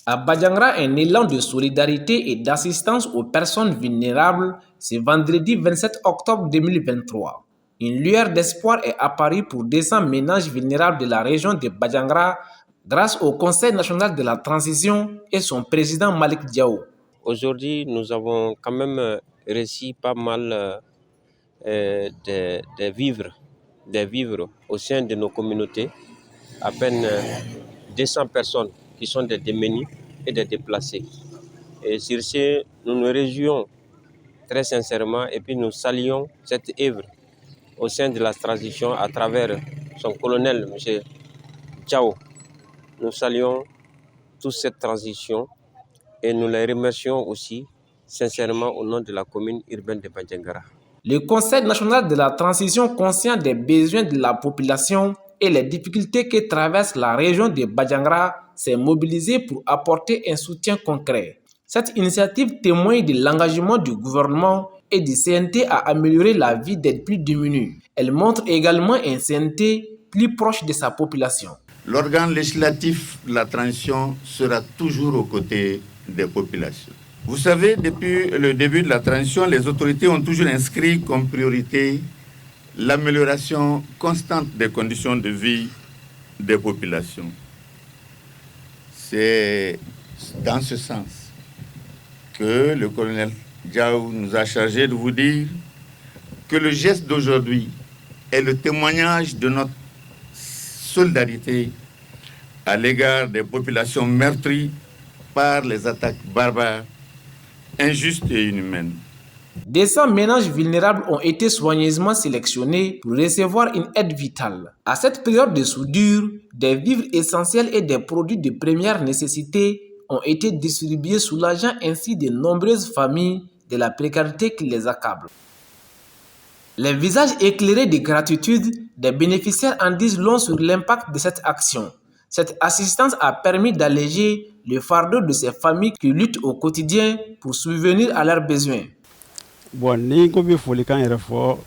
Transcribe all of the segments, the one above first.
À Badjangra, un élan de solidarité et d'assistance aux personnes vulnérables ce vendredi 27 octobre 2023. Une lueur d'espoir est apparue pour 200 ménages vulnérables de la région de Badjangra grâce au Conseil national de la transition et son président Malik Diao. Aujourd'hui, nous avons quand même réussi pas mal des vivres au sein de nos communautés. À peine 200 personnes qui sont des démunis et des déplacés. Et sur ce, nous nous réjouissons très sincèrement et puis nous saluons cette œuvre au sein de la transition à travers son colonel, M. Tchao. Nous saluons toute cette transition et nous les remercions aussi sincèrement au nom de la commune urbaine de Badjangra. Le Conseil national de la transition, conscient des besoins de la population et les difficultés que traverse la région de Badjangra, s'est mobilisé pour apporter un soutien concret. Cette initiative témoigne de l'engagement du gouvernement et du CNT à améliorer la vie des plus démunis. Elle montre également un CNT plus proche de sa population. L'organe législatif de la transition sera toujours aux côtés des populations. Vous savez, depuis le début de la transition, les autorités ont toujours inscrit comme priorité l'amélioration constante des conditions de vie des populations. C'est dans ce sens que le colonel Diao nous a chargé de vous dire que le geste d'aujourd'hui est le témoignage de notre solidarité à l'égard des populations meurtries par les attaques barbares, injustes et inhumaines. 200 ménages vulnérables ont été soigneusement sélectionnés pour recevoir une aide vitale. À cette période de soudure, des vivres essentiels et des produits de première nécessité ont été distribués, soulageant ainsi de nombreuses familles de la précarité qui les accable. Les visages éclairés de gratitude des bénéficiaires en disent long sur l'impact de cette action. Cette assistance a permis d'alléger le fardeau de ces familles qui luttent au quotidien pour subvenir à leurs besoins. Bon, ni ko bi foli kan yɛrɛ fɔ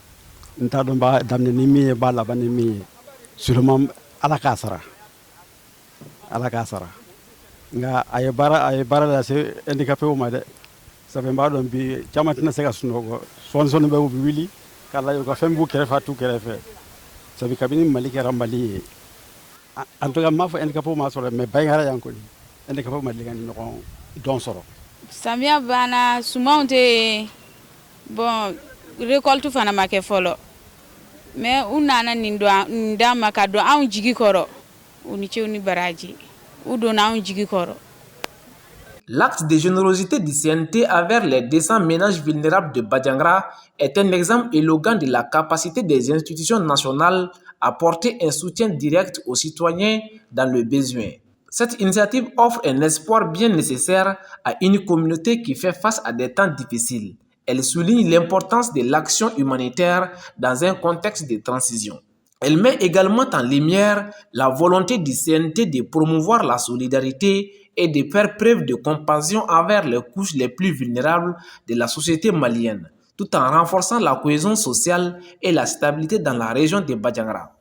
n t'a dɔn b'a daminɛ ni min ye b'a laban ni min ye sûrement ala k'a sara nka a ye baara lase handicapé ma dɛ sabu n b'a dɔn bi caman tɛna se ka sunɔgɔ sɔɔni bɛ u bɛ wuli k'a lajɛ u ka fɛn b'u kɛrɛfɛ a t'u kɛrɛfɛ sabu kabini mali kɛra mali ye en tout cas n m'a fɔ handicapé ma sɔrɔ mais Badjangra yan kɔni handicapé ma deli ka ɲɔgɔn dɔn sɔrɔ. Samiya banna sumanw tɛ bon récolte fana ma kɛ fɔlɔ mais u nana nin d'an ma ka don anw jigi kɔrɔ u ni cɛw ni baraji u donna anw jigi kɔrɔ. L'acte de générosité du CNT envers les 200 ménages vulnérables de Badjangra est un exemple éloquent de la capacité des institutions nationales à porter un soutien direct aux citoyens dans le besoin. Cette initiative offre un espoir bien nécessaire à une communauté qui fait face à des temps difficiles. Elle souligne l'importance de l'action humanitaire dans un contexte de transition. Elle met également en lumière la volonté du CNT de promouvoir la solidarité et de faire preuve de compassion envers les couches les plus vulnérables de la société malienne, tout en renforçant la cohésion sociale et la stabilité dans la région de Badjangra.